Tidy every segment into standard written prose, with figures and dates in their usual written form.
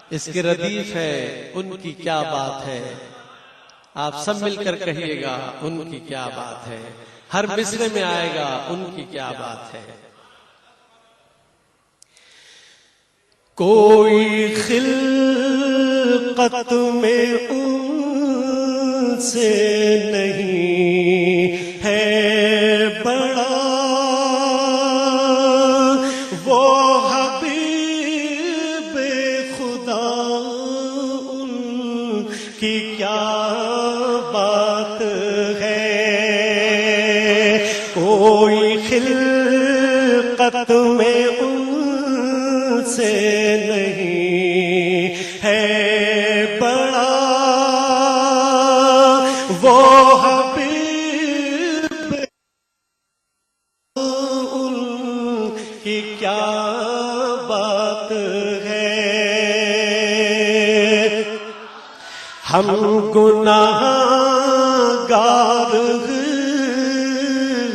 اس کے ردیف ہے ان کی کیا بات ہے، آپ سب مل کر کہیے گا ان کی کیا بات ہے، ہر مصرے میں آئے گا ان کی کیا بات ہے۔ کوئی خلقت میں ان سے نہیں ہے بڑا، وہ حبیب خدا ان کی کیا بات ہے۔ کوئی خلقت میں ان سے نہیں ہے بڑا، وہ حبیب ان کی کیا بات ہے۔ ہم گناہ گار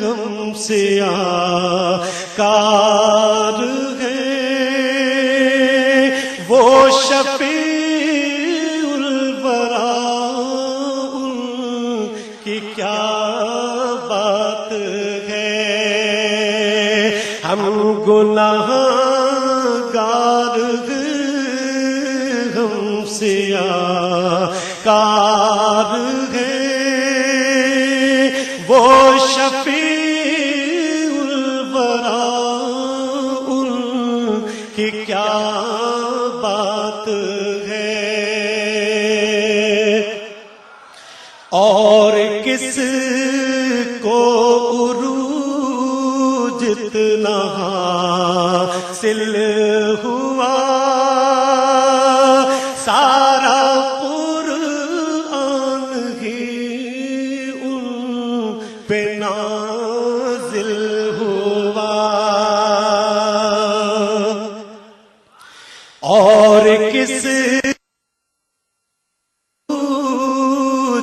ہم سیاہ کار وہ شفیع الورا ان کی کیا بات ہے۔ ہم گناہ گار ہم سیاہ کار وہ شفیع الورا ان کی کیا بات ہے۔ اور کس کو عروج اتنا حاصل ہوا، سارا قرآن ہی ان پہ نازل ہوا۔ اور کس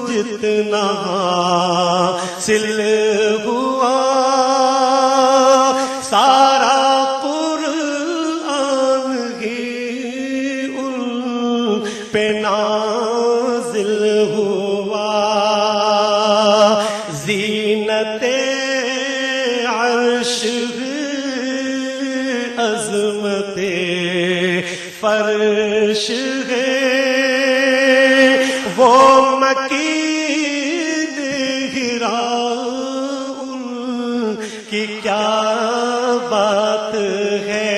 جتنا حاصل ہوا، سارا قرآن ہی ان پہ نازل ہوا۔ زینت عرش عظمت فرش ہے، وہ مکین ہرا ان کی کیا بات ہے۔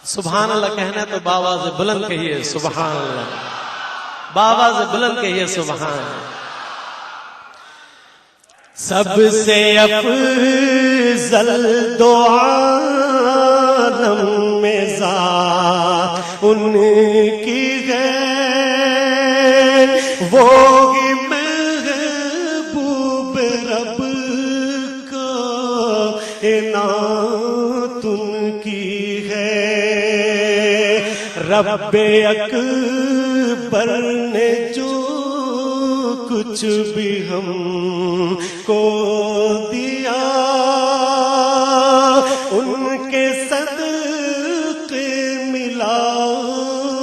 سبحان اللہ کہنا ہے تو باواز بلند کہیے سبحان اللہ، باواز بلند کہیے سبحان اللہ۔ سب سے افضل دو عالم میں ذات ان کی ہے، وہی محبوب رب کائنات ان کی ہے۔ رب اکبر نے جو کچھ بھی ہم کو دیا، ان کے صدقے ملا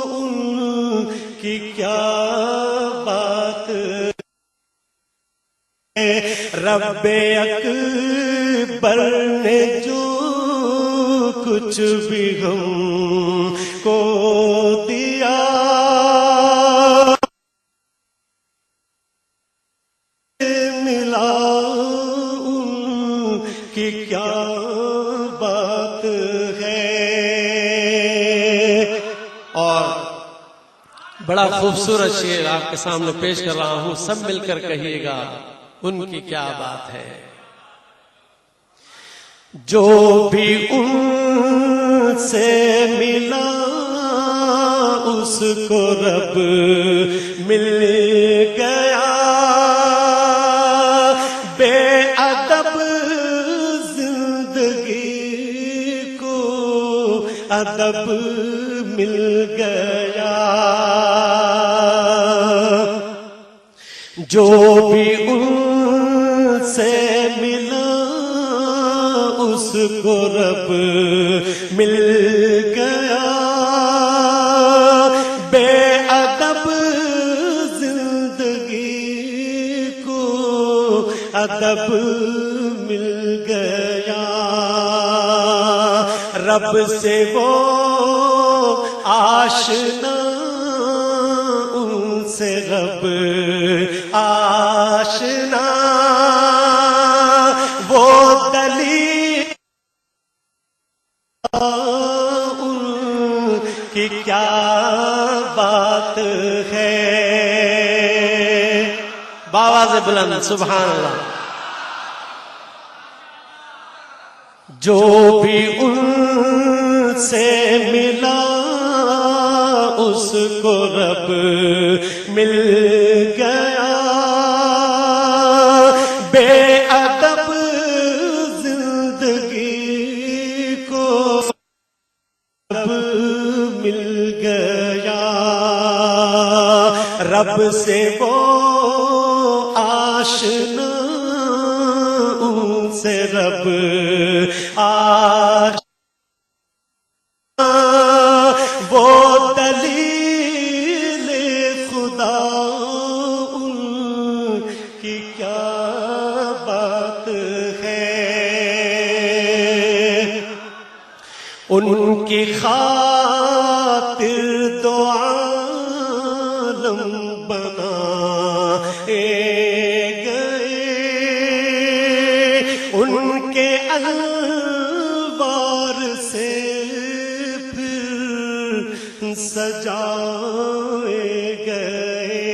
ان کی کیا بات ہے۔ رب اکبر نے جو کچھ بھی ہم کو دیا، کی کیا بات ہے۔ اور بڑا خوبصورت شعر آپ کے سامنے پیش کر رہا ہوں، سب مل کر کہیے گا ان کی کیا بات ہے۔ جو بھی ان سے ملا اس کو رب مل گیا، بے ادب زندگی کو ادب مل گیا۔ جو بھی ان سے ملا اس اس کو رب مل گیا، بے ادب زندگی کو ادب مل گیا، رب سے وہ آشنا ان سے رب آشنا، وہ دلیل ان کی کیا بات ہے، باواز بلند سبحان اللہ۔ جو بھی ان سے ملا اس کو رب مل گیا، بے ادب زندگی کو رب مل گیا، رب سے وہ آشنا ان سے رب آشنا، وہ دلیل خدا ان کی کیا بات ہے، ان کی خاطر دو عالم بنائے گئے، ان کے انوار سے پھر سجائے گئے،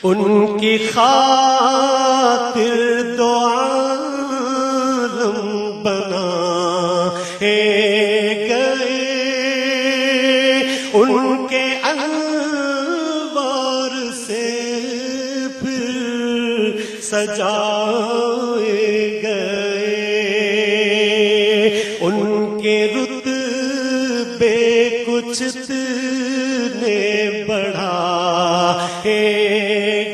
ان کی خاطر دو عالم بنائے گئے، ان کے انوار سے پھر سجائے گئے، ان کے رتبے کچھ نے بڑھائے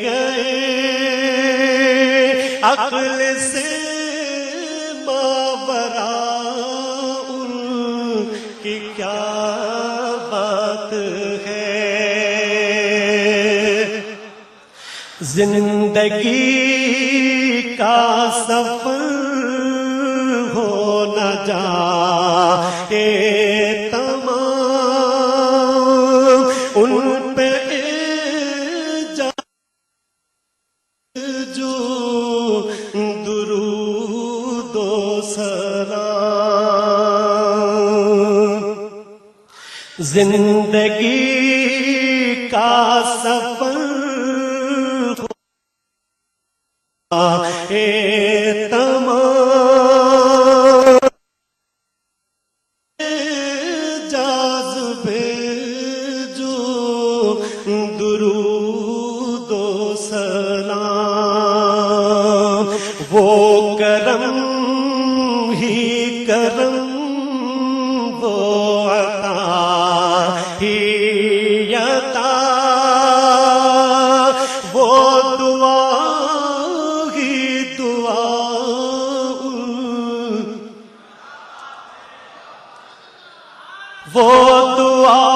گئے، عقل سے ماورا ان کی کیا بات ہے، زندگی کا سفر ہو نہ جائے تمام، ان پہ جو درود و سلام، زندگی کا سفر تمام، جاذبے جو درود و سلام، وہ کرم ہی کرم، وہ عطا ہی عطا، وہ دعا وہ دعا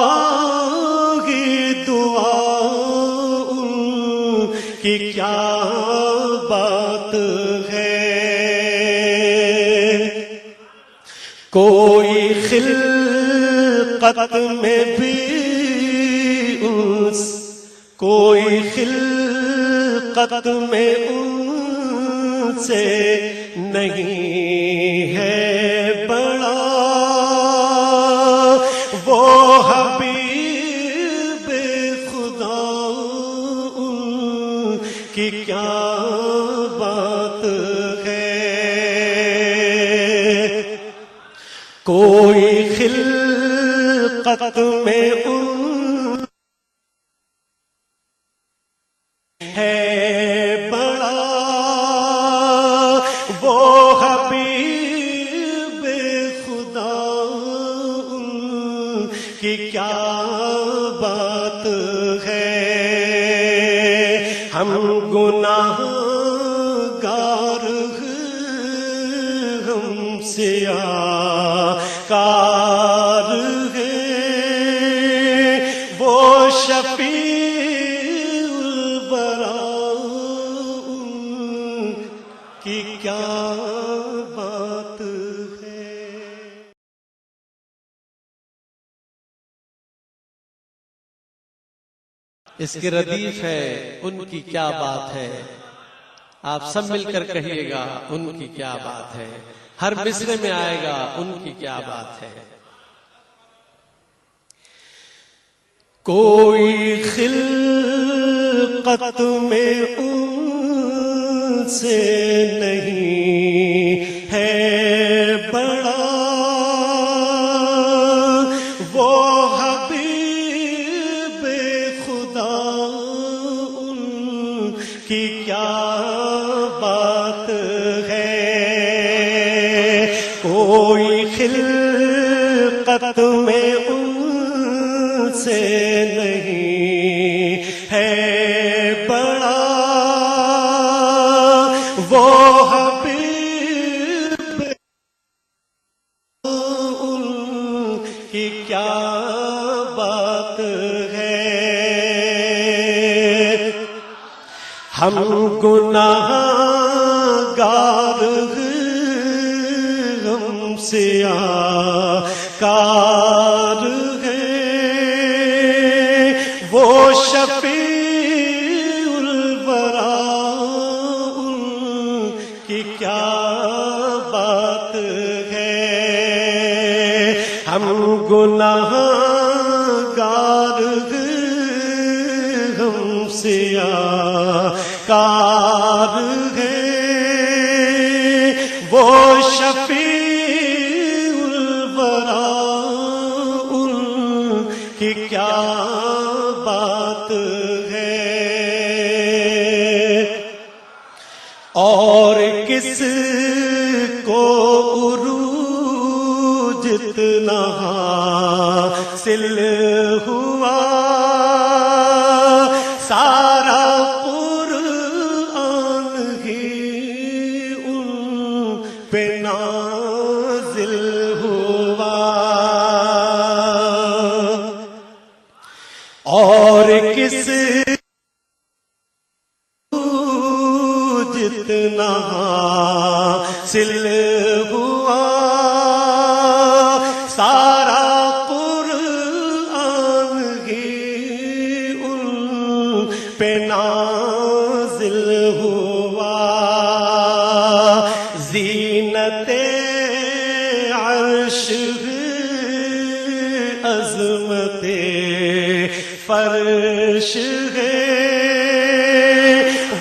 ہی دعا ان کی کیا بات ہے، کوئی خلقت میں بھی کوئی خلقت میں ان سے نہیں ہے بڑا، وہ حبیب خدا ان کی کیا بات ہے، کوئی خلقت میں ان ہے بڑا، وہ حبیب خدا ان کی کیا بات ہے، ہم گناہگار سے آکار ہے وہ شفیع الورا، ان کی کیا بات ہے۔ اس کے ردیف ہے ان کی کیا بات ہے، آپ سب مل کر کہیے گا ان کی کیا بات ہے، ہر مصرے میں آئے گا ان کی کیا بات ہے۔ کوئی خلقت میں ان سے نہیں ہے بڑا، وہ حبیب خدا، ان کی کیا بات ہے۔ کوئی خلقت میں ان سے نہیں ہے بڑا، وہ حبیب ان کی کیا بات ہے۔ ہم گناہگار ہم سے آکار ہے وہ شفیع الورا، ان کی کیا بات ہے۔ ہم گناہگار ہم سے آکار ہے وہ شفیع الورا، ان کی کیا بات ہے۔ اور کس کو عروج اتنا حاصل ہوا، سارا قرآن ہی ان پہ نازل ہوا۔ اور کس جتنا حاصل ہوا، سارا قرآن ہی ان پہ نازل ہوا۔ زینت عرش عظمت فرش ہے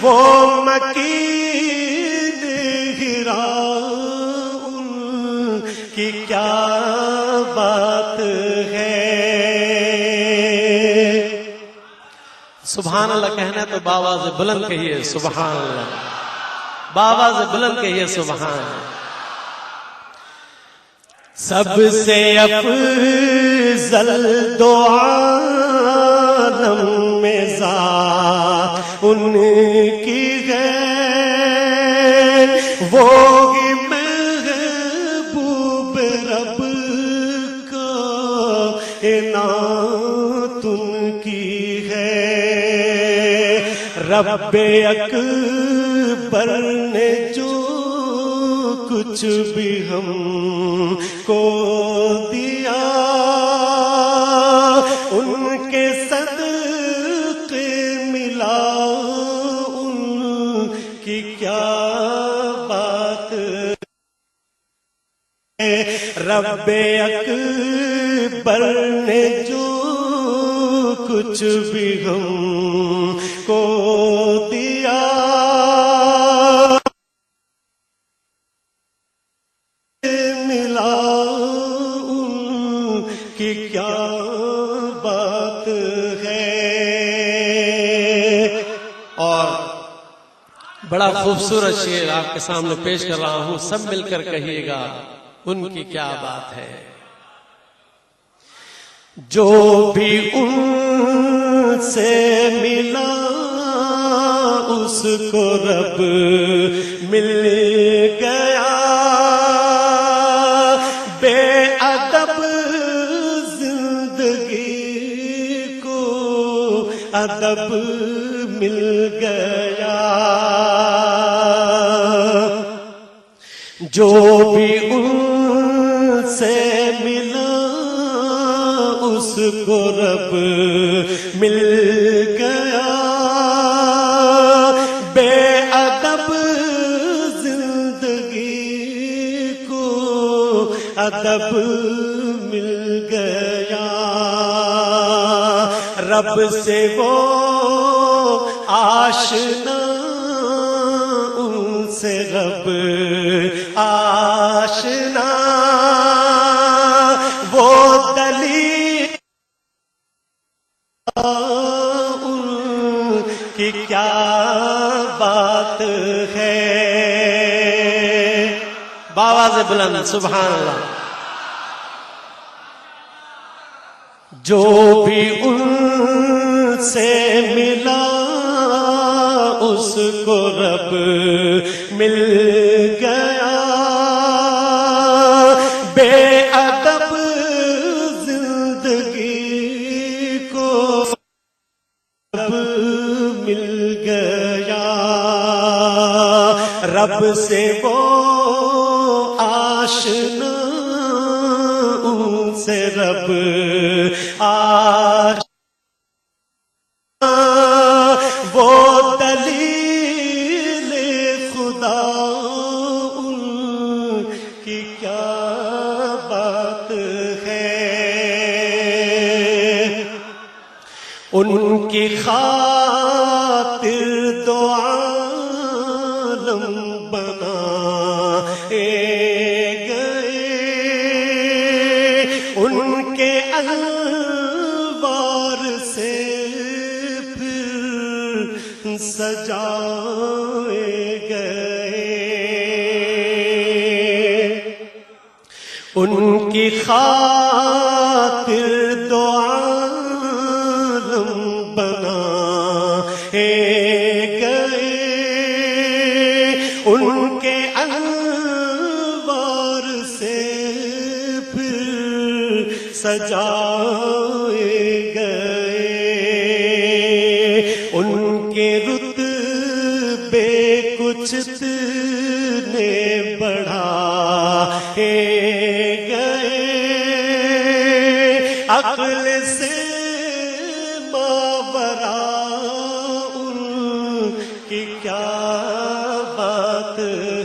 وہ مکین ہرا، ان کی کیا بات ہے۔ سبحان اللہ کہنا تو باواز بلند کہیے سبحان اللہ، باواز بلند کہیے سبحان اللہ۔ سب سے افضل دو عالم میں ذات ان کی ہے، وہی محبوب رب کائنات ان کی ہے۔ رب اکبر نے جو کچھ بھی ہم کو دیا، ان کے صدقے ملا، ان کی کیا بات ہے۔ رب اکبر نے جو کچھ بھی ہم کو دیا، کی کیا بات ہے۔ اور بڑا خوبصورت شعر آپ کے سامنے پیش کر رہا ہوں، سب مل کر کہیے گا ان کی کیا بات ہے۔ جو بھی ان سے ملا اس کو رب مل گیا، ادب مل گیا، جو بھی ان سے ملا اس کو رب مل گیا، بے ادب زندگی کو ادب مل گیا، رب سے وہ آشنا ان سے رب آشنا، وہ دلیل ان کی کیا بات ہے، باواز بلند سبحان اللہ۔ جو بھی ان سے ملا اس کو رب مل گیا، بے ادب زندگی کو رب مل گیا، رب سے وہ آشنا ان سے رب آشنا، وہ دلیل خدا ان کی کیا بات ہے، ان کی خاطر دو عالم بنائے گئے، ان کے انوار سے پھر سجائے گئے، ان کی خاطر دو عالم بنائے گئے، ان کے انوار سے پھر سجائے گئے، ان کے رتبے کچھ نے بڑھائے گئے، عقل سے ماورا ان کی کیا بات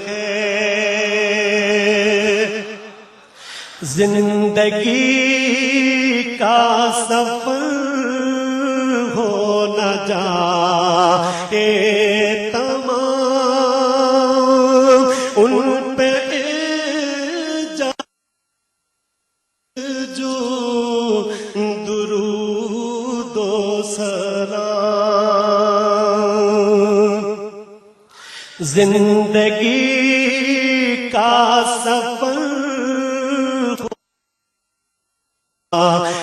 ہے، زندگی کا سفر ہو نہ جائے تمام، ان پہ جو درود و سلام، زندگی کا سفر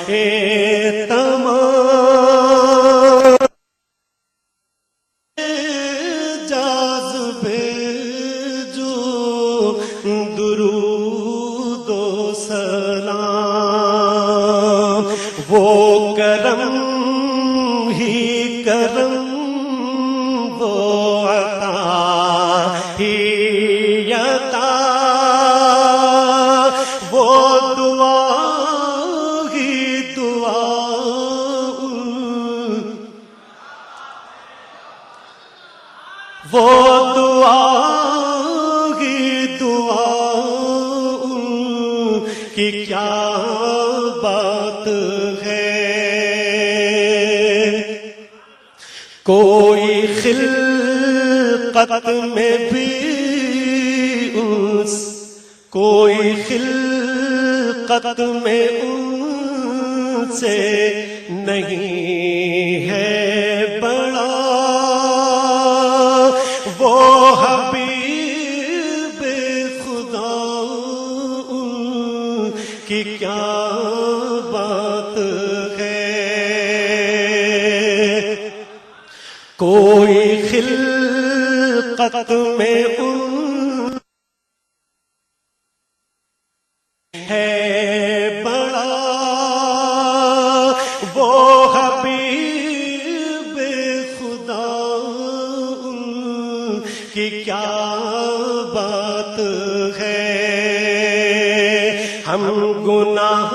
اے تمام، جاذبے جو درود و سلام، وہ کرم ہی کرم، وہ عطا ہی عطا، وہ دعا وہ دعا ہی دعا ان کی کیا بات ہے، کوئی خلقت میں بھی انس، کوئی خلقت میں ان سے نہیں ہے بڑا، وہ حبیب خدا ان کی کیا بات ہے، کوئی خلقت میں ان ہے بڑا، وہ حبیب ہم گناہ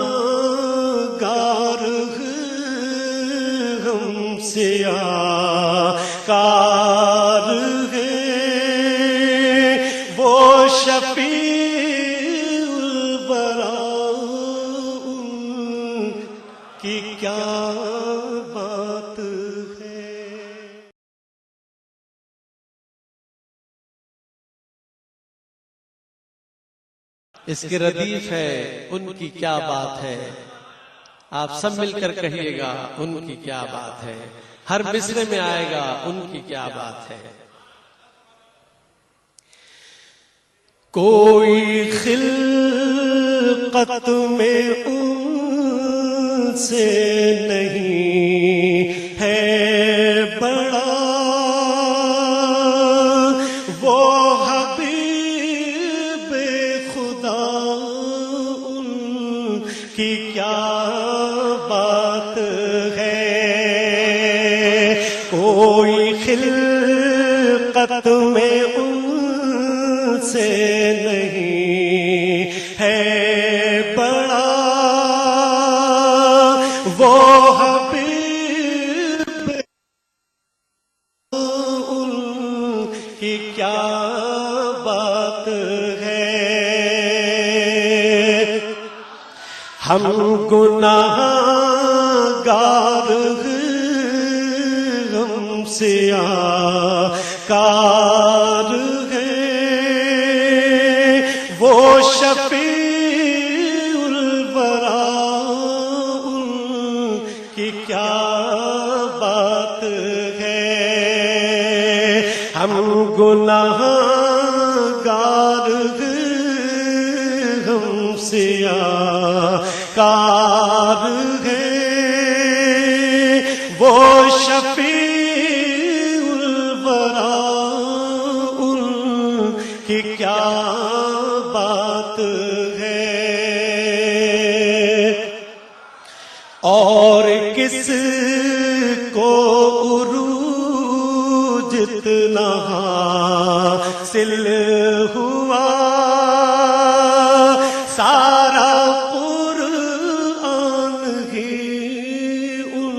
گار ہیں، ہم سیاکار ہیں، وہ شفیع البراء ان کی کیا بات ہے۔ اس کے ردیف ہے ان کی کیا بات ہے، آپ سب مل کر کہیے گا ان کی کیا بات ہے، ہر مصرے میں آئے گا ان کی کیا بات ہے۔ کوئی خلقت میں ان سے نہیں ہے بڑا، وہ حبیب خدا ان کی کیا بات ہے۔ کوئی خلقت میں ان سے نہیں ہے بڑا، وہ حبیب ان کی کیا بات ہے۔ ہم گناہ گار ہیں، ہم سیاکار ہیں، وہ شفیع البراء ان کی کیا بات ہے۔ ہم گناہ گار ہیں، ہم سیاکار ہیں، وہ شفیع البراء ان کی کیا بات ہے۔ اور کس کو عروج اتنا حاصل ہوا، سارا قرآن ہی ان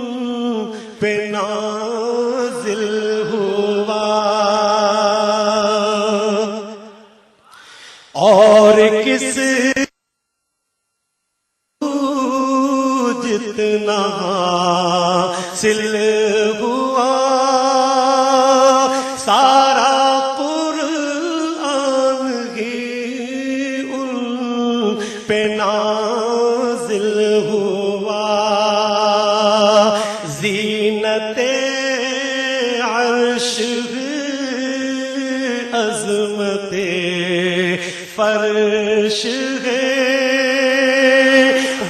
پہ نازل ہوا۔ اور کس جتنا حاصل ہوا، سارا قرآن ہی ان پہ نازل ہوا۔ زینت عرش ہے، عظمت فرش ہے،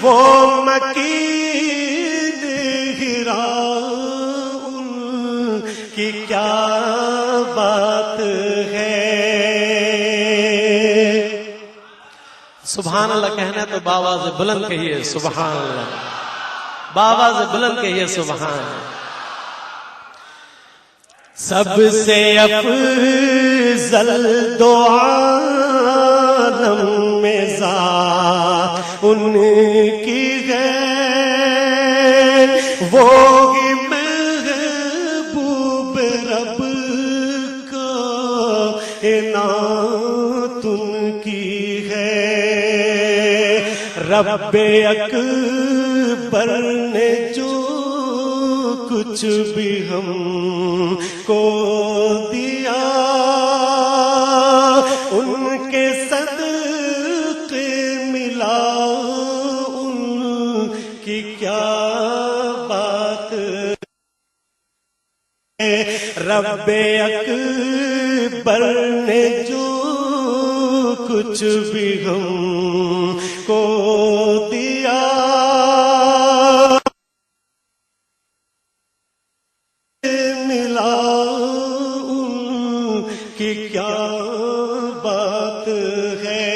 وہ مکین ہرا ان کی کیا بات ہے۔ سبحان اللہ کہنا تو باواز بلند کہیے سبحان اللہ، باواز بلند کہیے سبحان اللہ۔ سب سے افضل دو عالم میں ذات ان کی ہے، وہی محبوب رب کائنات ان کی ہے۔ رب اکبر نے جو کچھ بھی ہم کو دیا، ان کے صدقے ملا ان کی کیا بات ہے۔ رب اکبر نے جو کچھ بھی ہم کو دیا، ملا ان کی کیا بات ہے۔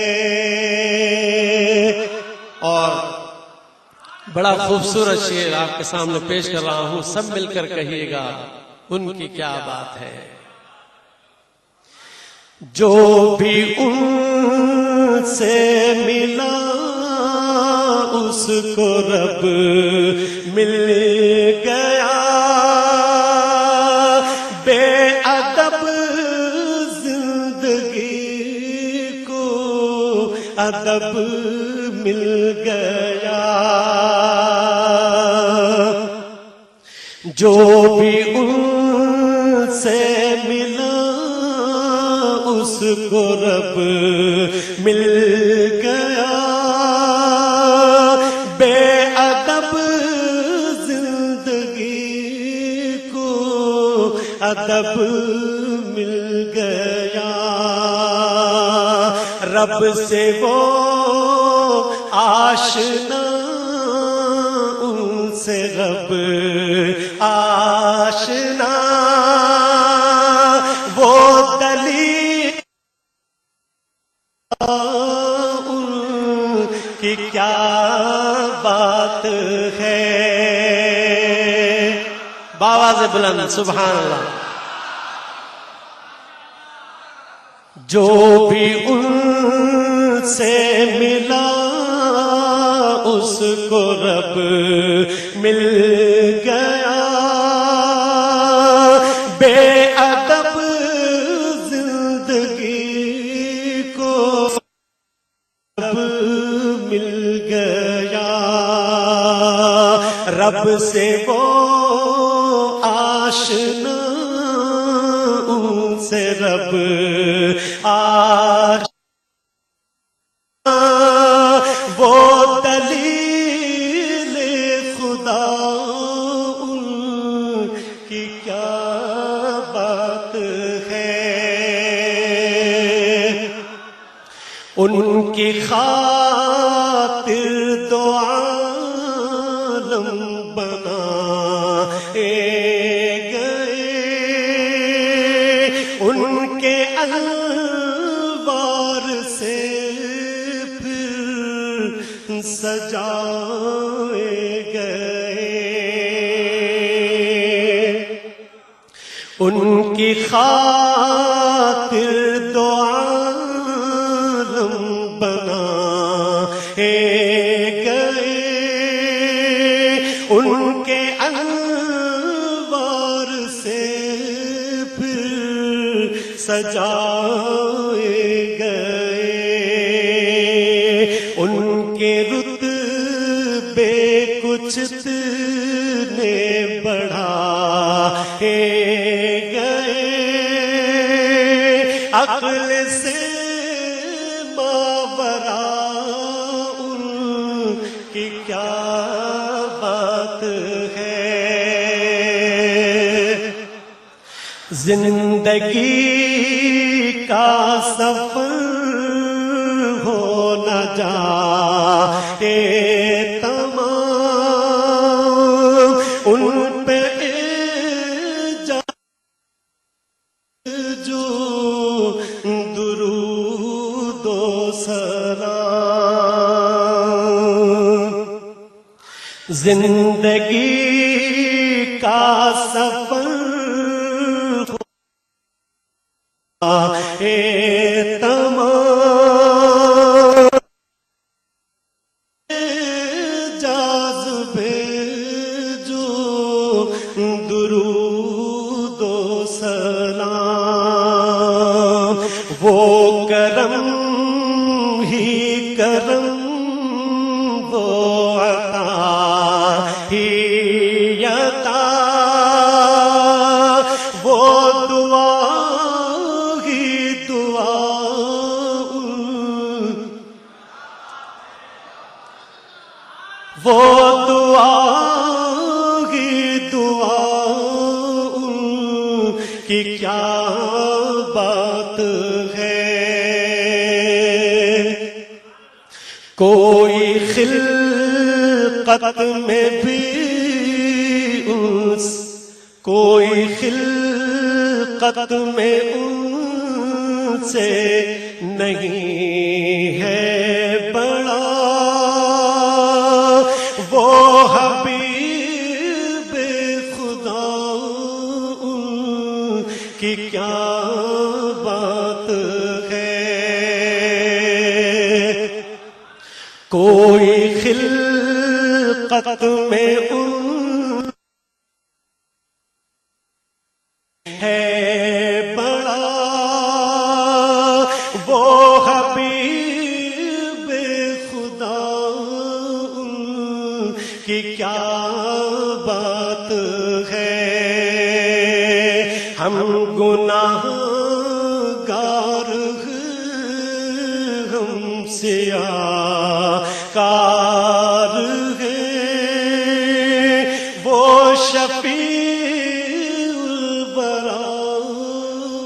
اور بڑا خوبصورت شعر آپ کے سامنے پیش کر رہا ہوں، سب مل کر کہیے گا ان کی کیا بات ہے۔ جو بھی ان سے ملا اس کو رب مل گیا، بے ادب زندگی کو ادب مل گیا، جو بھی ان سے ملا اس کو رب مل گیا، بے ادب زندگی کو ادب مل گیا، رب سے وہ آشنا ان سے رب آشنا، وہ دلیل ان کی کیا بات ہے، بآواز بلند سبحان اللہ۔ جو بھی ان سے ملا اس کو رب مل گیا، بے ادب زندگی کو رب مل گیا، رب سے وہ آشنا ان سے رب آشنا، وہ دلیل خدا ان کی کیا بات ہے، ان کی خاطر دو عالم بنائے گئے، ان کے انوار سے پھر سجائے گئے، ان کی خاطر دو عالم بنائے گئے، ان کے انوار سے پھر سجائے گئے، ان کے رتبے کچھ اتنے بڑھائے گئے، عقل سے ماورا ان کی کیا بات ہے، زندگی کا سفر ہو نہ جائے تمام، ان پہ جو درود و سلام، زندگی کا سفر تمام، جاذبے جو درود و سلام، وہ کرم ہی کرم، وہ عطا ہی عطا، وہ دعا ہی دعا، وہ دعا ہی دعا ان کی کیا بات ہے، کوئی خلقت میں بھی کوئی خلقت میں ان سے نہیں ہے بڑا، وہ حبیب خدا ان کی کیا بات کوئی خلقت میں ان ہے بڑا وہ حبیب خدا، ان کی کیا بات ہے، ہم گناہ گار ہم سیاکار ہیں، وہ شفیع الورا،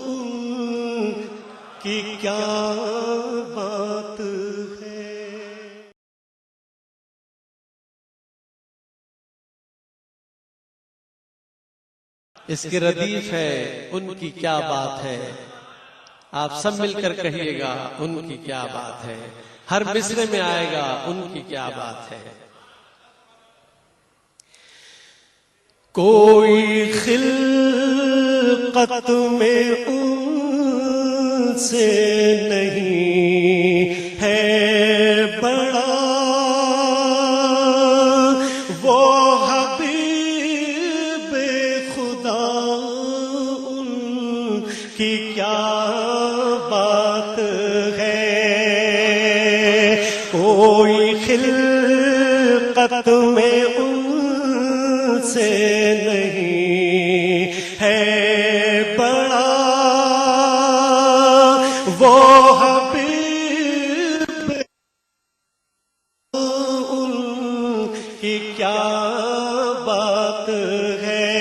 ان کی کیا بات ہے۔ اس کی ردیف ہے ان کی کیا بات ہے، آپ سب مل کر کہیے گا ان کی کیا بات ہے، ہر مصرے میں آئے گا ان کی کیا بات ہے۔ کوئی خلقت میں ان سے نہیں ہے بڑا، وہ حبیب خدا، ان کی کیا بات ہے۔ کوئی خلقت میں ان سے نہیں ہے بڑا، وہ حبیب، ان کی کیا بات ہے۔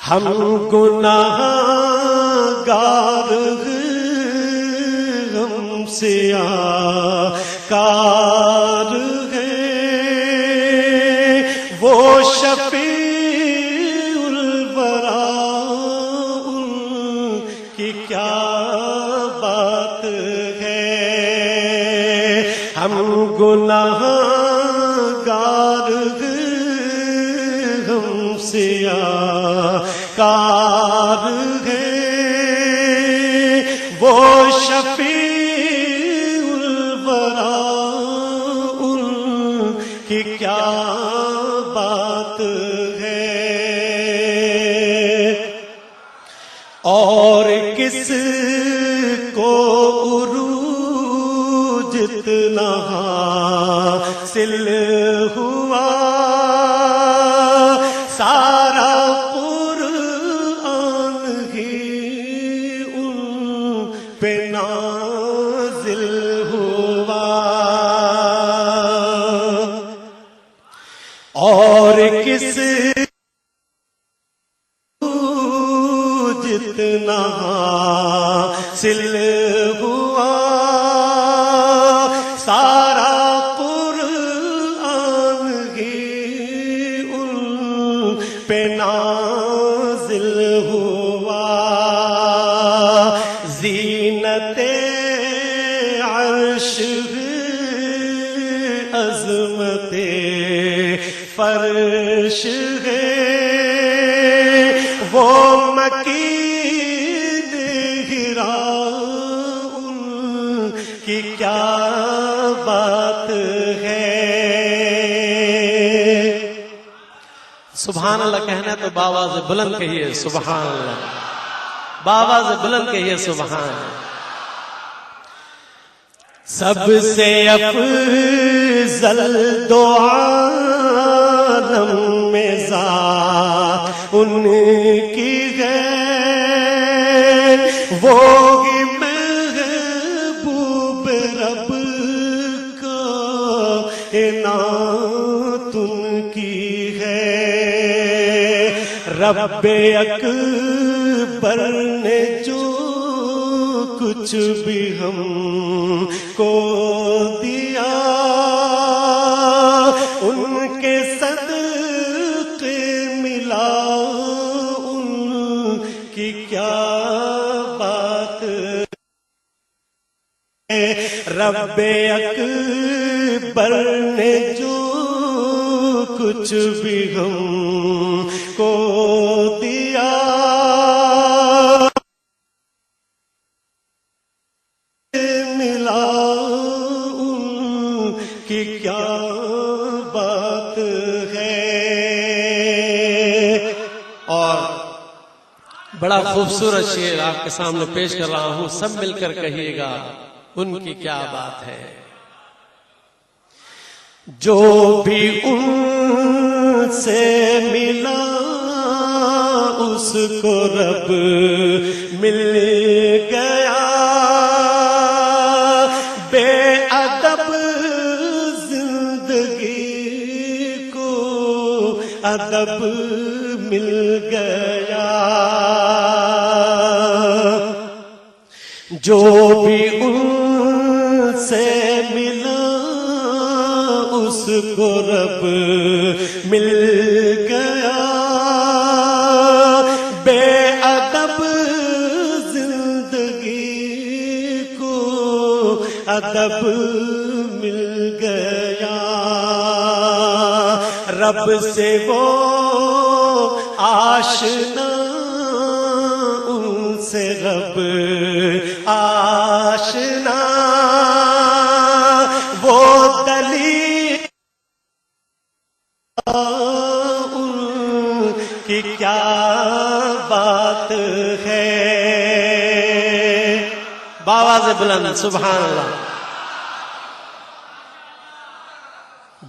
ہم گناہ گار ہم سیاکار ہیں، وہ شفیع الورا، ان کی کیا بات ہے۔ ہم گناہ گار ہم سیاکار ہیں، وہ شفیع الورا، ان کی کیا بات ہے۔ اور کس کو عروج اتنا حاصل ہوا، سارا قرآن ہی ان پہ نازل ہوا، اور کس جتنا حاصل ہوا، سارا قرآن ہی ان پہ نازل ہوا، زینت عرش عظمت فرش ہے، وہ مکین ہرا، ان کی کیا بات ہے۔ سبحان اللہ کہنا ہے تو باواز بلند کہیے سبحان اللہ، باواز بلند کہیے سبحان اللہ۔ سب سے افضل دو عالم میں ذات ان کی ہے، وہی محبوب رب کائنات ان کی ہے۔ رب اکبر نے جو کچھ بھی ہم کو دیا، ان کے صدقے ملا، ان کی کیا بات ہے۔ رب اکبر نے جو کچھ بھی ہم کو دیا، ملا کی کیا بات ہے۔ اور بڑا خوبصورت شعر آپ کے سامنے پیش کر رہا ہوں، سب مل کر کہیے گا ان کی کیا بات ہے۔ جو بھی ان سے ملا اس کو رب مل گیا، بے ادب زندگی کو ادب مل گیا۔ جو بھی ان سے ملا اس کو رب مل گیا، بے ادب زندگی کو ادب مل گیا۔ رب سے وہ آشنا، ان سے رب آشنا، وہ دلیل ان کی کیا بات ہے۔ بآواز بلند سبحان اللہ۔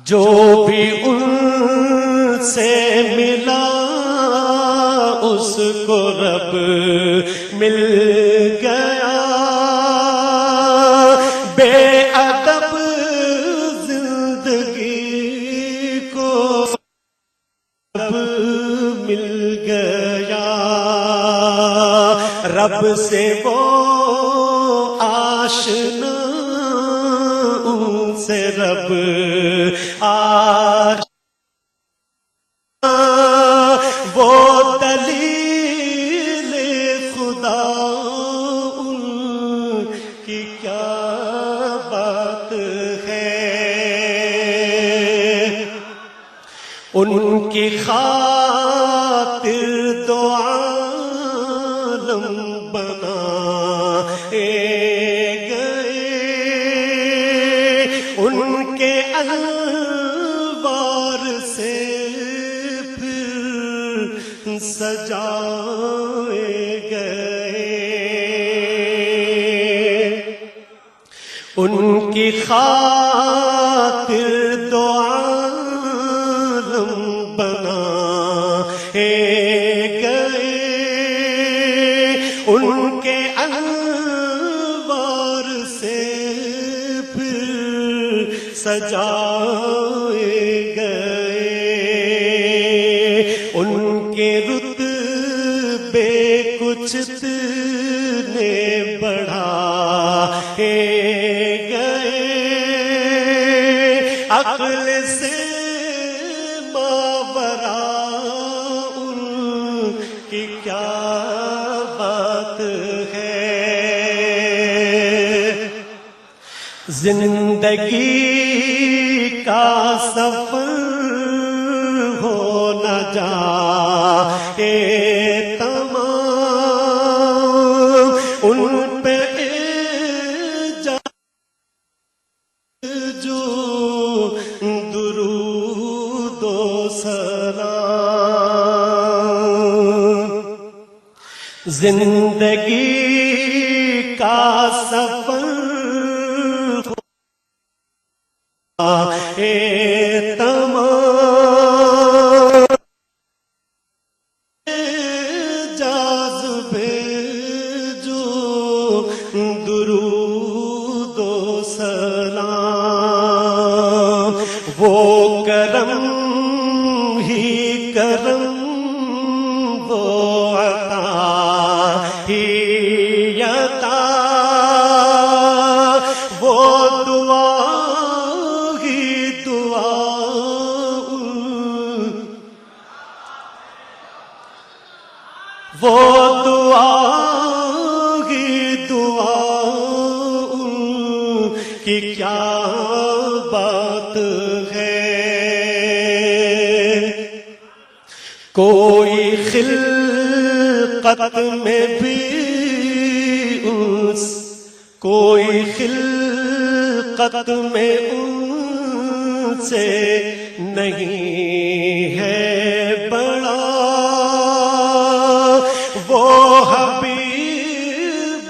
جو بھی ان سے ملا اس کو رب مل گیا، بے ادب زندگی کو رب مل گیا۔ رب سے وہ آشنا، ان سے رب آشنا، وہ دلیل خدا ان کی کیا بات ہے۔ ان کی خاطر دو عالم بنائے گئے، ان کے انوار سے پھر سجائے گئے۔ ان کی خاطر دو عالم بنائے گئے، ان کے انوار سے پھر سجائے گئے۔ ان کے رتبے کچھ اتنے بڑھائے گئے، عقل سے ماورا ان کی کیا بات ہے۔ زندگی کا سفر ہو نہ جائے تمام، ان پہ جو درود و سلام۔ زندگی کا سفر اے تمام، جاذبے جو درود و سلام، وہ کرم ہی کرم، وہ عطا ہی عطا، وہ دعا ہی دعا، وہ دعا ہی دعا کی کیا بات ہے۔ کوئی خلقت میں بھی کوئی خلقت میں ان سے نہیں ہے بڑا وہ حبیب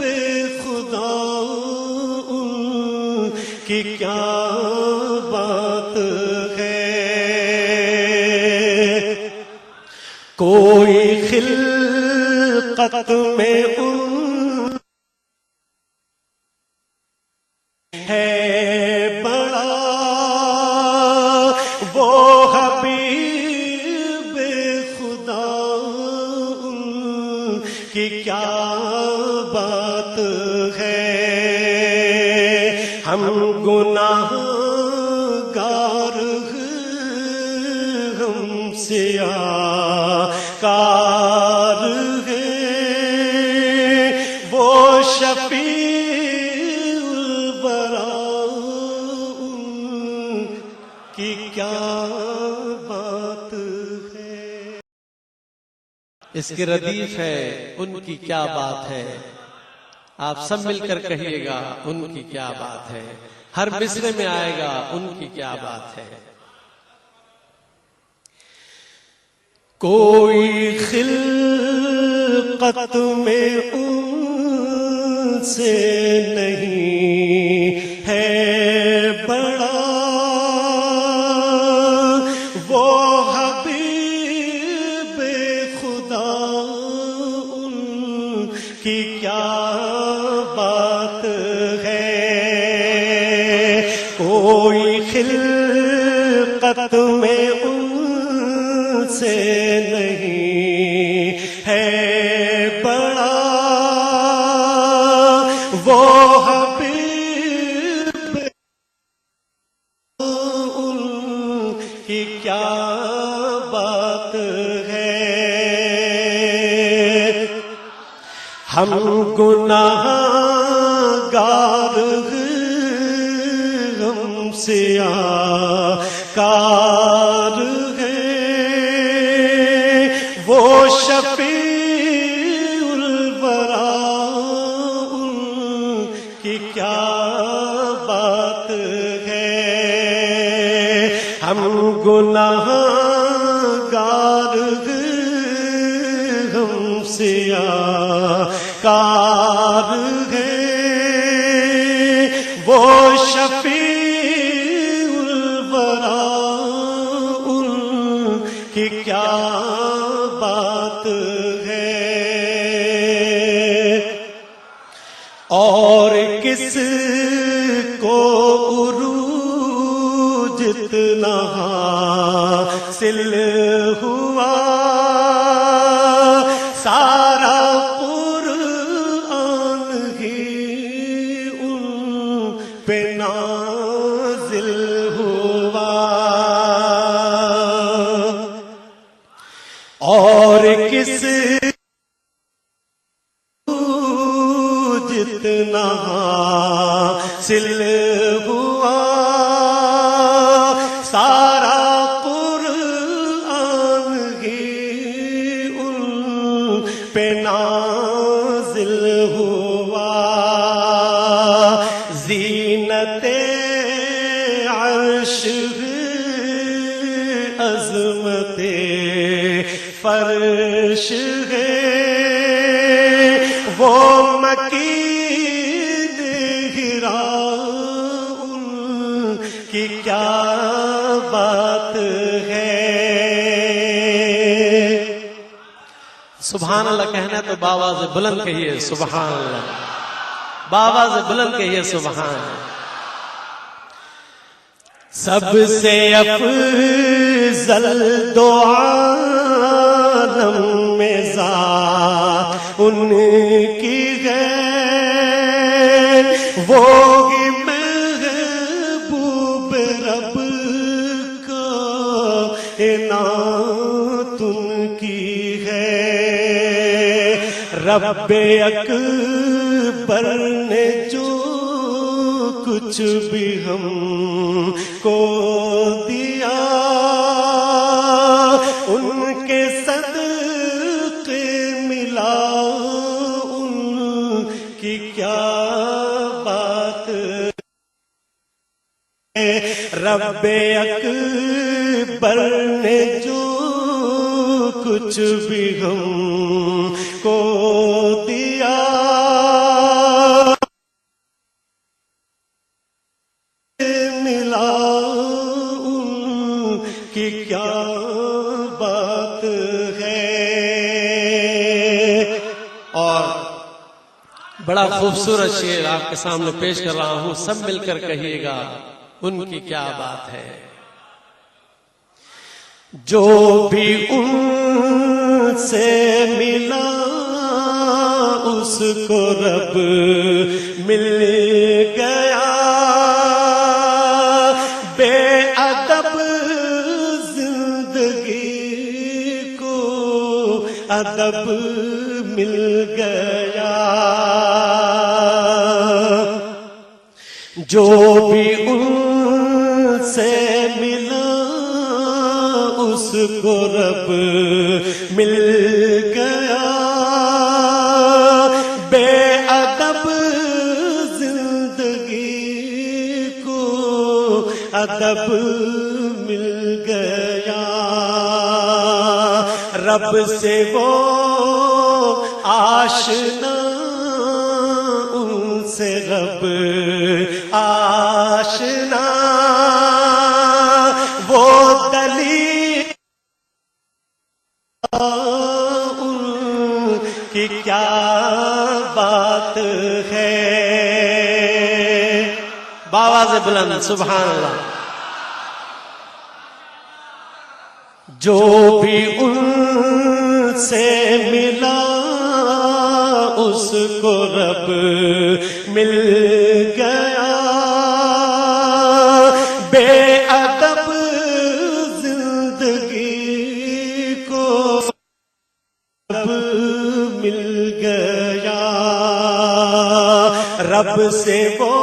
خدا، ان کی کیا بات ہے۔ کوئی خلقت میں ان ہے بڑا وہ حبیب خدا، ان کی کیا بات ہے۔ ہم گناہ گار ہم سیاکار ہیں، وہ شفیع الورا، ان کی کیا بات ہے۔ اس کی ردیف ہے ان کی کیا بات ہے، آپ سب مل کر کہیے گا ان کی کیا بات ہے۔ ہر مصرے میں آئے گا ان کی کیا بات ہے۔ کوئی خلقت میں ان سے نہیں ہے بڑا وہ حبیب خدا، ان کی کیا بات ہے۔ کوئی خلقت میں ان سے نہیں ہے بڑا وہ حبیب، ان کی کیا بات ہے۔ ہم گناہ گار ہم سیاکار ہیں، وہ شفیع الورا، ان کی کیا بات ہے۔ ہم گناہ گار ہم سیاکار ہیں، وہ شفیع الورا، ان کی کیا بات ہے۔ اور کس کو عروج اتنا حاصل ہوا، سارا قرآن ہی ان پہ نازل ہوا۔ اور کس جتنا حاصل ہوا، سارا قرآن ہی ان پہ نازل ہوا۔ زینت عرش عظمت فرش ہے، وہ مکین ہرا، ان کی کیا بات ہے۔ سبحان اللہ کہنا تو باواز بلند کہیے سبحان اللہ، باواز بلند کہیے سبحان اللہ۔ سب سے افضل دو عالم میں ذات ان کی ہے، وہی محبوب رب کائنات ان کی ہے۔ رب اکبر نے جو کچھ بھی ہم کو دیا، ان کے صدقے ملا، ان کی کیا بات ہے۔ رب اکبر نے جو کچھ بھی ہم کو دیا ملا ان کی کیا بات ہے۔ اور بڑا خوبصورت شعر آپ کے سامنے پیش کر رہا ہوں، سب مل کر کہیے گا ان کی کیا بات ہے۔ جو بھی ان سے ملا اس کو رب مل گیا، بے ادب زندگی کو ادب مل گیا۔ جو بھی ان سے ملا اس کو رب مل گیا، بے ادب زندگی کو ادب مل گیا۔ رب سے وہ آشنا ان سے رب آشنا، وہ دلیل ان کی کیا بات ہے۔ باواز بلند سبحان اللہ۔ جو بھی ان سے ملا اس کو رب مل گیا، بے ادب زندگی کو رب مل گیا۔ رب سے وہ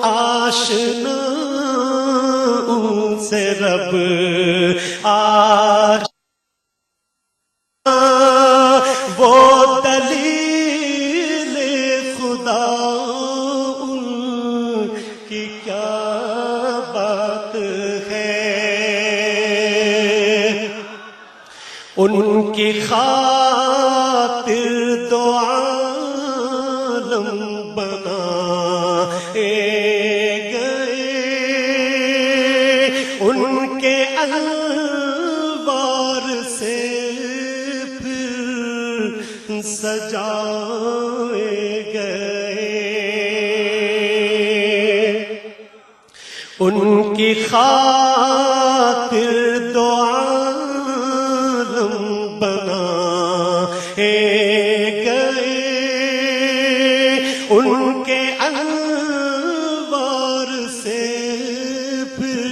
آشنا ان سے رب آشنا، وہ دلیل خدا ان کی کیا بات ہے۔ ان کی خاطر دو عالم بنائے گئے، ان کے انوار سے پھر سجائے گئے۔ ان کی خاطر دو عالم بنائے گئے، ان کے انوار سے پھر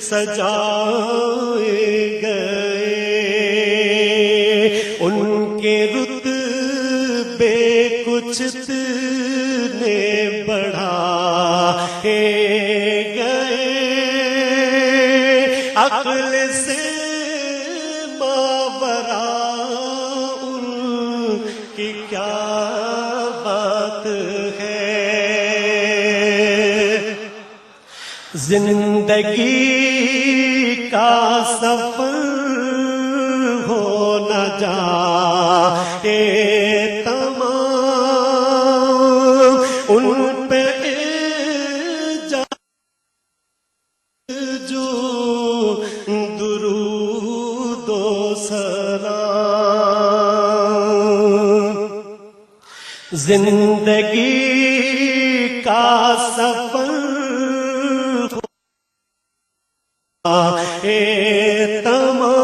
سجائے گئے۔ ان کے رتبے کچھ نے بڑھائے گئے، عقل سے ماورا ان کی کیا بات ہے۔ زندگی کا سفر ہو نہ جائے تمام، ان پہ جو درود و سلام۔ زندگی کا سفر تمام،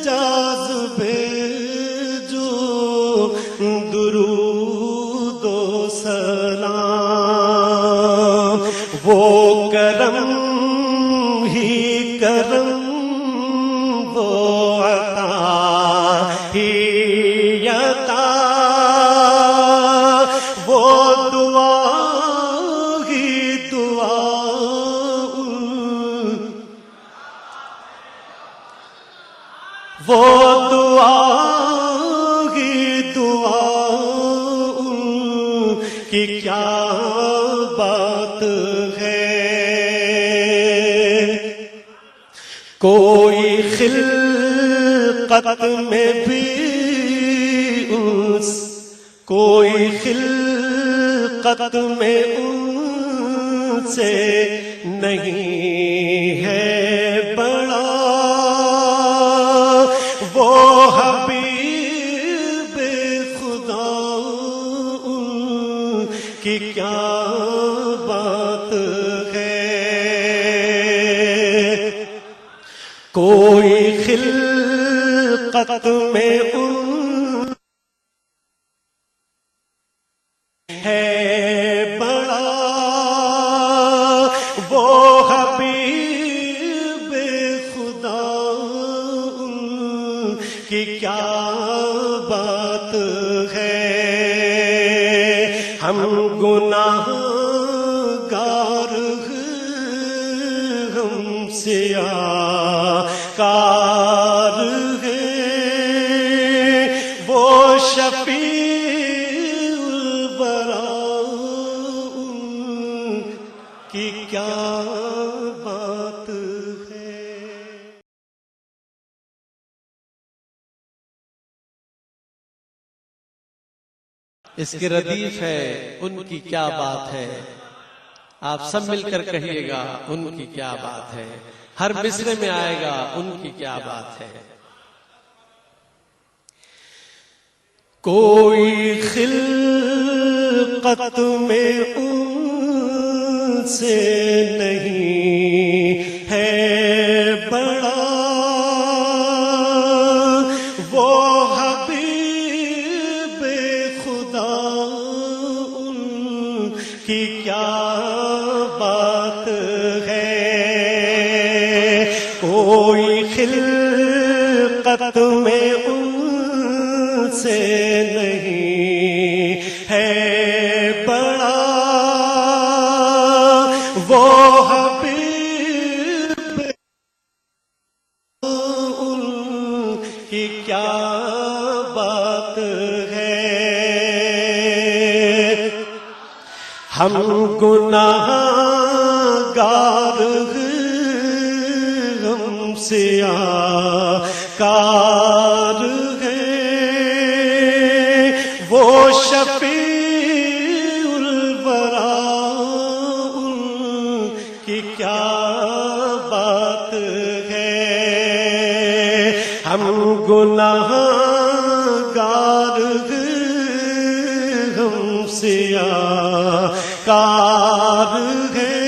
جاذبے جو درود و سلام، وہ کرم ہی کرم، وہ عطا ہی عطا، وہ دعا ہی دعا، وہ دعا ہی دعا کی کیا بات ہے، کوئی خلقت میں بھی انس، کوئی خلقت میں ان سے نہیں ہے بڑا، وہ حبیب خدا ان کی کیا بات ہے، کوئی خلقت میں ان ہے بڑا، وہ حبیب خدا ان کی کیا بات ہے، ہم گناہ گار ہم سیاکار ہیں، وہ شفیع الورا ان کی کیا بات ہے۔ اس کے ردیف ہے ان کی کیا بات ہے، آپ سب مل کر کہیے گا ان کی کیا بات ہے، ہر مصرے میں آئے گا ان کی کیا بات ہے۔ کوئی خلقت میں ان سے نہیں ہے بڑا، وہ حبیب خدا ان کی کیا بات ہے، کوئی خلقت میں ان سے نہیں ہے بڑا، وہ حبیب ان کی کیا بات ہے، ہم گناہ گار ہم سیاکار ہیں، وہ شفیع الورا ان کی کیا بات ہے، ہم گناہ گار ہم سیاکار ہیں،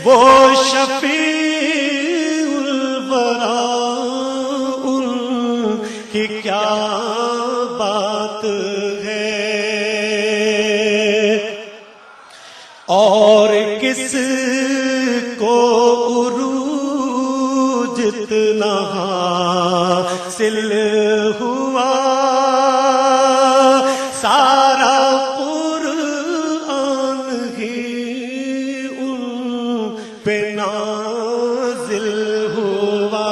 وہ شفیع الورا ان کی کیا بات ہے، اور کس کو عروج اتنا حاصل ہوا، سارا قرآن ہی ان پہ نازل ہوا،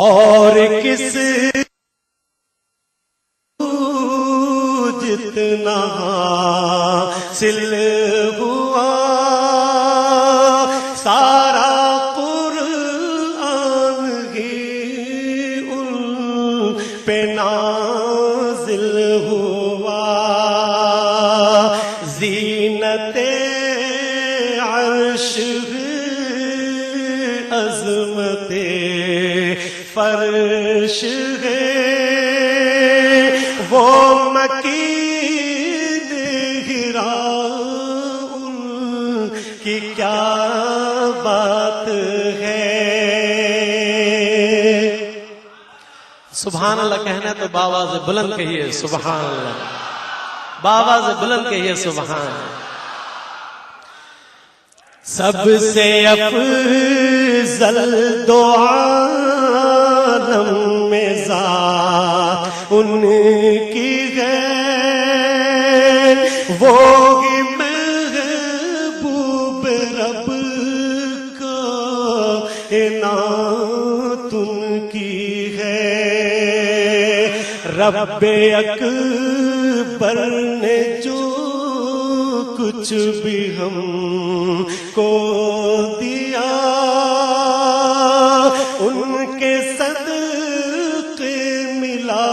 اور کس جتنا حاصل ہوا، سارا قرآن ہی ان پہ نازل ہوا، زینت عرش عظمت فرش ہے، وہ مکین ہرا ان کی کیا بات ہے، سبحان اللہ کہنا تو باواز بلند کہیے سبحان اللہ، باواز بلند کہیے سبحان اللہ۔ سب سے افضل دو عالم میں ذات ان کی ہے، وہی محبوب رب کائنات ان کی ہے، رب اکبر نے جو کچھ بھی ہم کو دیا ان کے صدقے ملا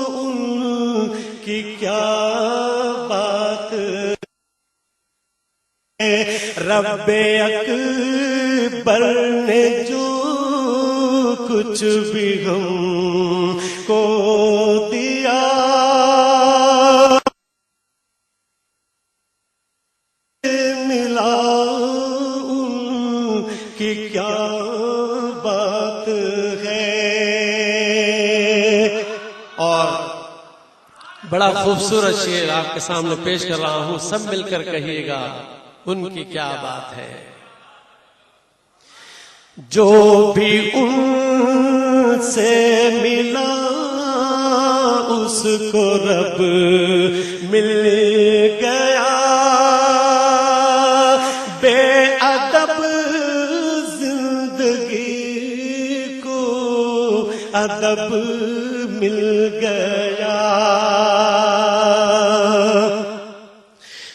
ان کی کیا بات ہے رب اکبر نے جو کچھ بھی ہم کو دیا ملا ان کی کیا بات ہے۔ اور بڑا خوبصورت شعر آپ کے سامنے پیش کر رہا ہوں، سب مل کر کہیے گا ان کی کیا بات ہے۔ جو بھی ان سے ملا اس کو رب مل گیا، بے ادب زندگی کو ادب مل گیا۔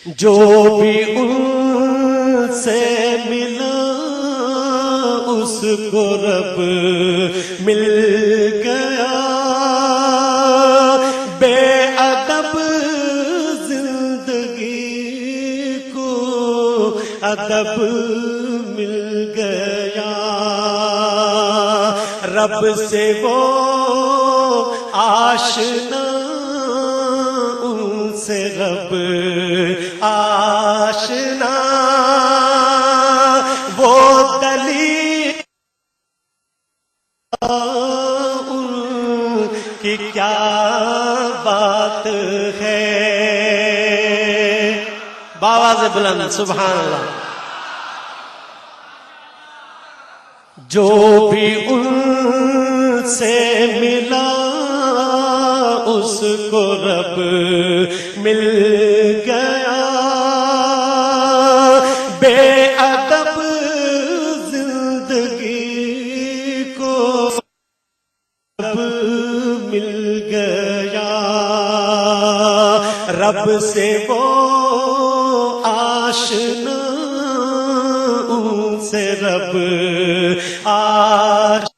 جو بھی ان سے ملا اس کو رب مل گیا، بے ادب زندگی کو ادب مل گیا۔ رب سے وہ آشنا ان سے رب آشنا، وہ دلیل ان کی کیا بات ہے۔ بآواز بلند سبحان اللہ۔ جو بھی ان سے ملا اس کو رب مل گیا، بے ادب زندگی کو رب مل گیا۔ رب سے وہ آشنا ان سے رب آشنا،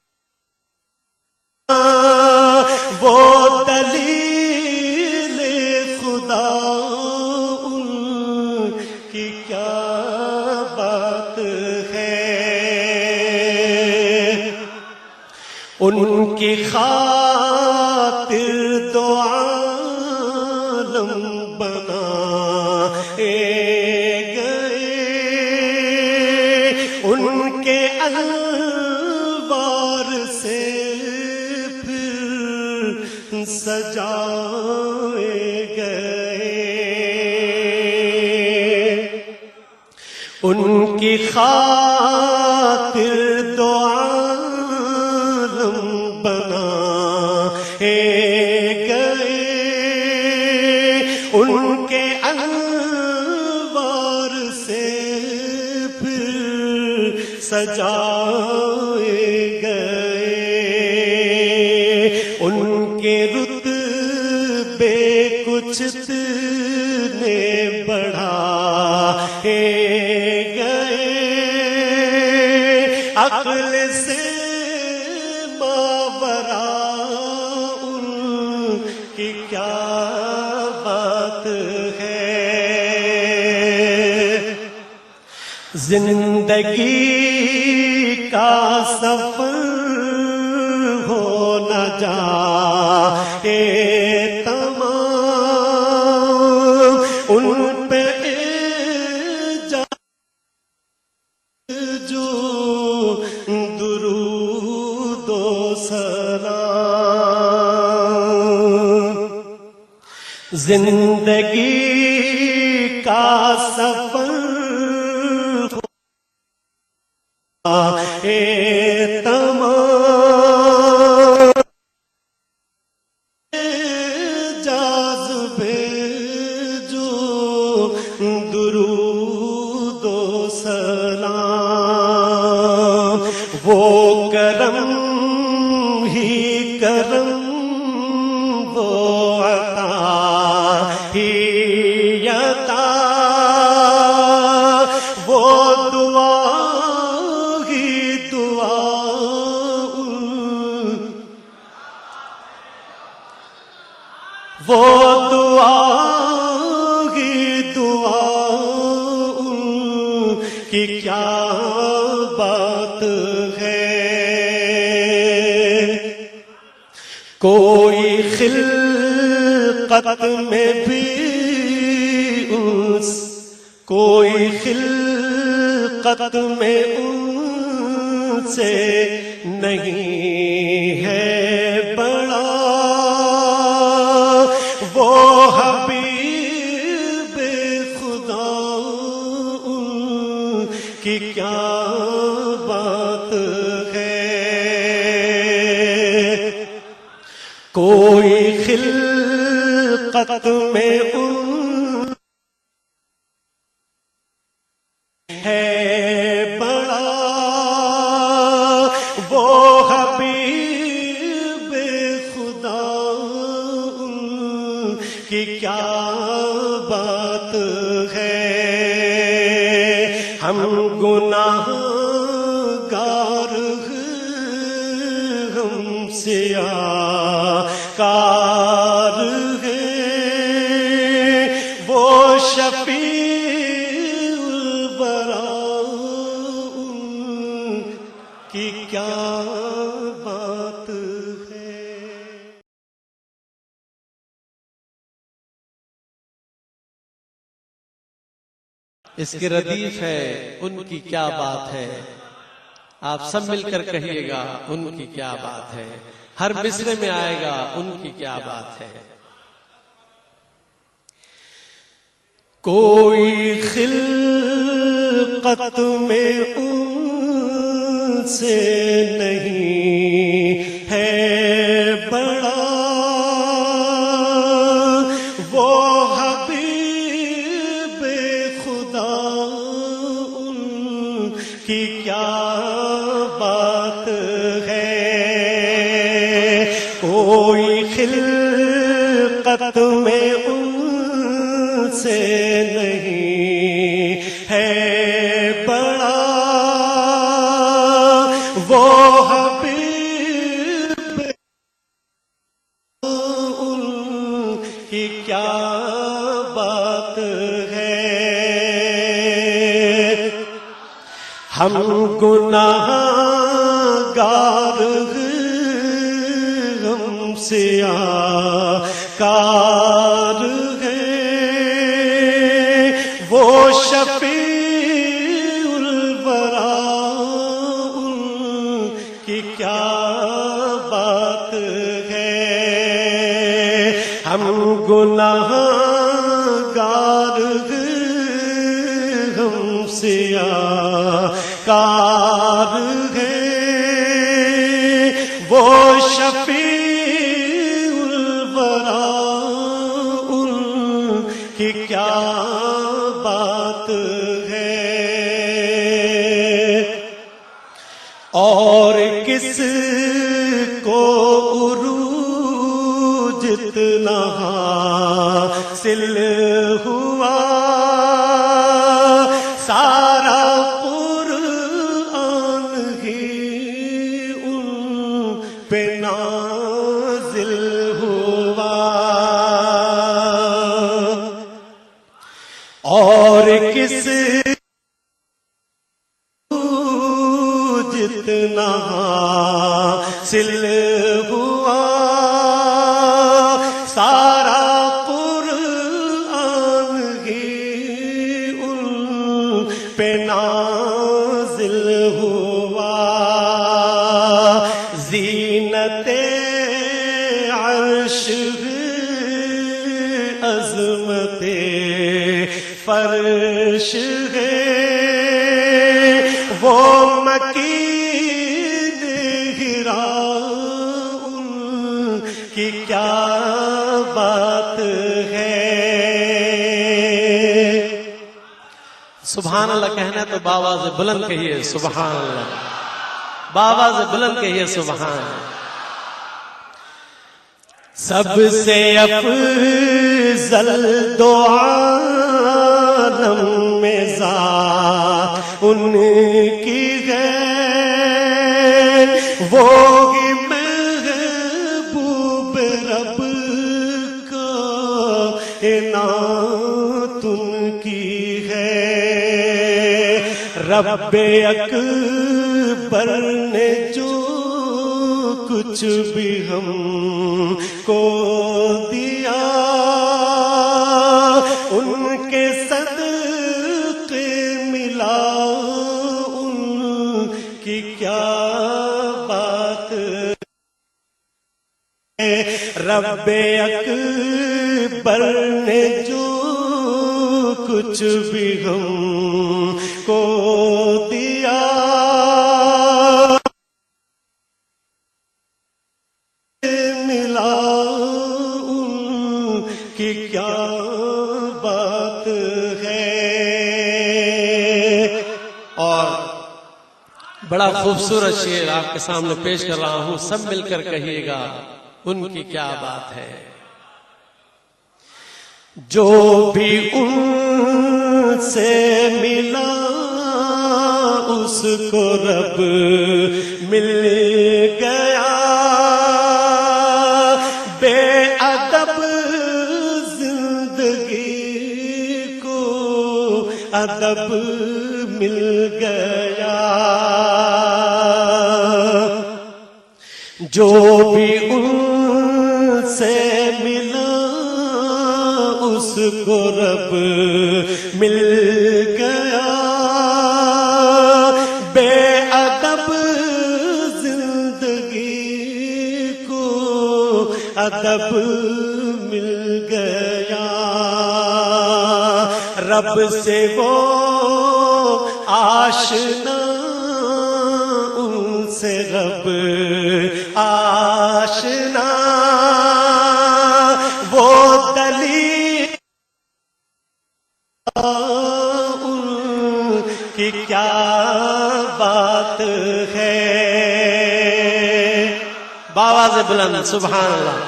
وہ دلیل خدا ان کی کیا بات ہے۔ ان کی خاطر دو عالم بنائے گئے، ان کے انوار سے پھر سجائے گئے۔ ان کی خاطر دو عالم بنائے گئے، ان کے انوار سے پھر سجائے گئے۔ ان کے رتبے کچھ نے بڑھائے گئے، عقل سے ماورا ان کی کیا بات ہے۔ زندگی کا سفر ہو نہ جائے تمام، ان پہ جو درود و سلام۔ زندگی کا سفر تمام، جاذبے جو درود و سلام، وہ کرم ہی کرم وہ دعا ہی دعا ان کی کیا بات ہے، کوئی خلقت میں بھی انس، کوئی خلقت میں ان سے نہیں ہے بڑا، وہ حبیب خدا ان کی کیا بات ہے، کوئی خلقت میں ان ہے بڑا، وہ حبیب خدا ان کی کیا بات ہے، ہم گناہ گار ہم سیاکار ہیں، وہ شفیع الورا ان کی کیا بات ہے۔ اس کی ردیف ہے ان کی کیا بات ہے، آپ سب مل کر کہیے گا ان کی کیا بات ہے، ہر مصرے میں آئے گا ان کی کیا بات ہے۔ کوئی خلقت میں ان سے نہیں ہے بڑا، وہ حبیب خدا ان کی کیا بات ہے، کوئی خلقت میں ان سے نہیں ہے بڑا، وہ حبیب ان کی کیا بات ہے، ہم گناہ گار ہم سیاکار ہیں، وہ شفیع الورا ان کی کیا بات ہے، ہم گناہ گار ہم سیاکار ہیں، وہ شفیع الورا ان کی کیا بات ہے، اور کس کو عروج اتنا حاصل ہوا، سارا قرآن ہی ان پہ نازل ہوا، اور کس جتنا حاصل ہوا، سارا قرآن ہی ان پہ نازل ہوا، زینت عرش عظمت فرش ہے، وہ مکین ہرا ان کی کیا بات ہے، سبحان اللہ کہنا تو باواز بلند کہیے سبحان اللہ، باواز بلند کہیے سبحان اللہ۔ سب سے افضل دو عالم میں ذات ان کی ہے، وہ ہی محبوب رب کا رب اکبر نے جو کچھ بھی ہم کو دیا ان کے صدقے ملا ان کی کیا بات ہے رب اکبر نے جو کچھ بھی ہم کو دیا ملا ان کی کیا بات ہے اور بڑا خوبصورت شعر آپ کے سامنے پیش کر رہا ہوں، سب مل کر کہیے گا ان کی کیا بات ہے۔ جو بھی ان سے ملا اس کو رب مل گیا، بے ادب زندگی کو ادب مل گیا، جو بھی ان سے ملا اس کو رب مل گیا، بے ادب زندگی کو ادب مل گیا، رب سے وہ آشنا ان سے رب آشنا، وہ دلیل ان کی کیا بات ہے، بآواز بلند سبحان اللہ۔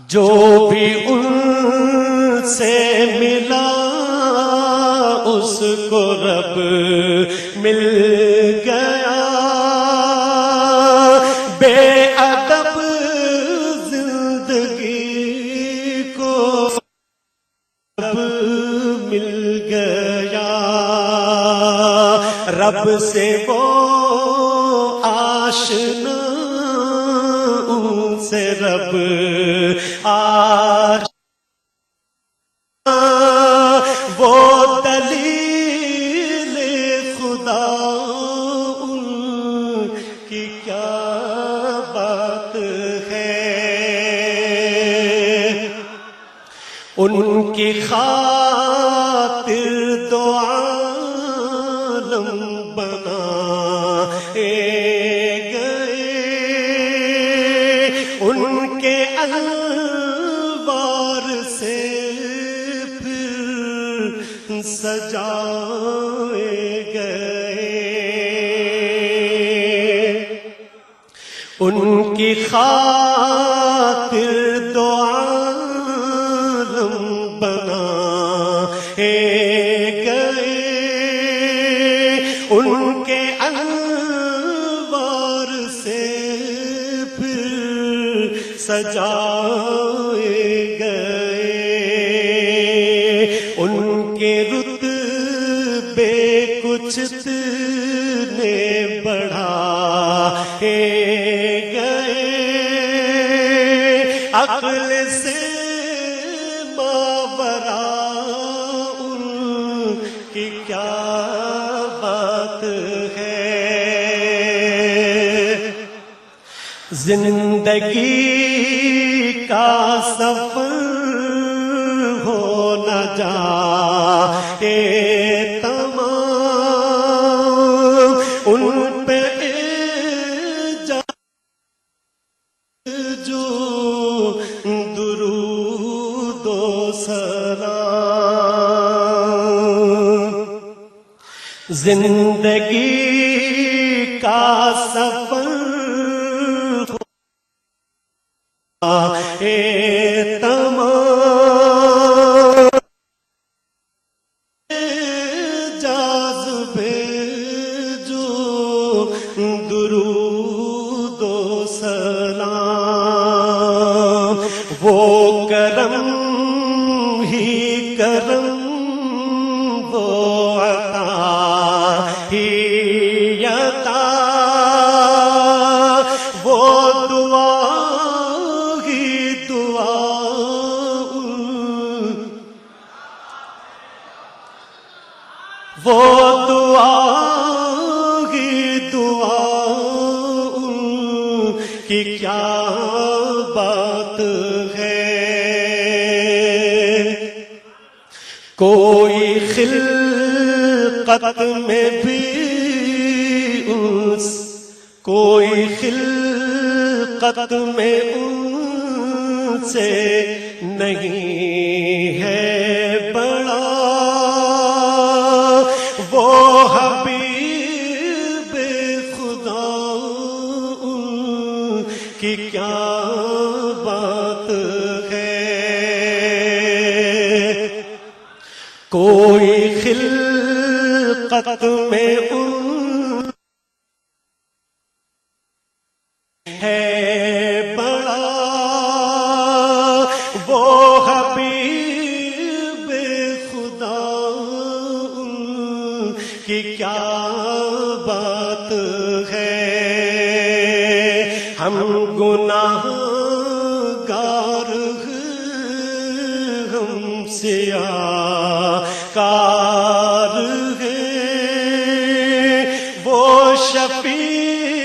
جو بھی ان سے ملا اس کو رب مل گیا، بے ادب زندگی کو رب مل گیا، رب سے وہ آشنا ان سے رب آشنا، وہ دلیل خدا ان کی کیا بات ہے، ان کی خاطر دو عالم بنائے گئے، ان کے انوار سے پھر سجائے گئے، ان کی خاطر دو عالم بنائے گئے، ان کے انوار سے پھر سجائے گئے، ان کے رتبے کچھ نے بڑھائے گئے، عقل سے ماورا ان کی کیا بات ہے، زندگی کا سفر ہو نہ جائے تمام، ان پہ جو درود و سلام، زندگی کا سفر تمام، جاذبے جو درود و سلام، وہ کرم ہی کرم کی کیا بات ہے، کوئی خلقت میں بھی انس، کوئی خلقت میں ان سے نہیں ہے بڑا، وہ حبیب خدا ان کی کیا بات ہے، کوئی خلقت میں ان ہے بڑا، وہ حبیب خدا ان کی کیا بات ہے، ہم گناہ گار ہم سیاکار ہیں، وہ شفیع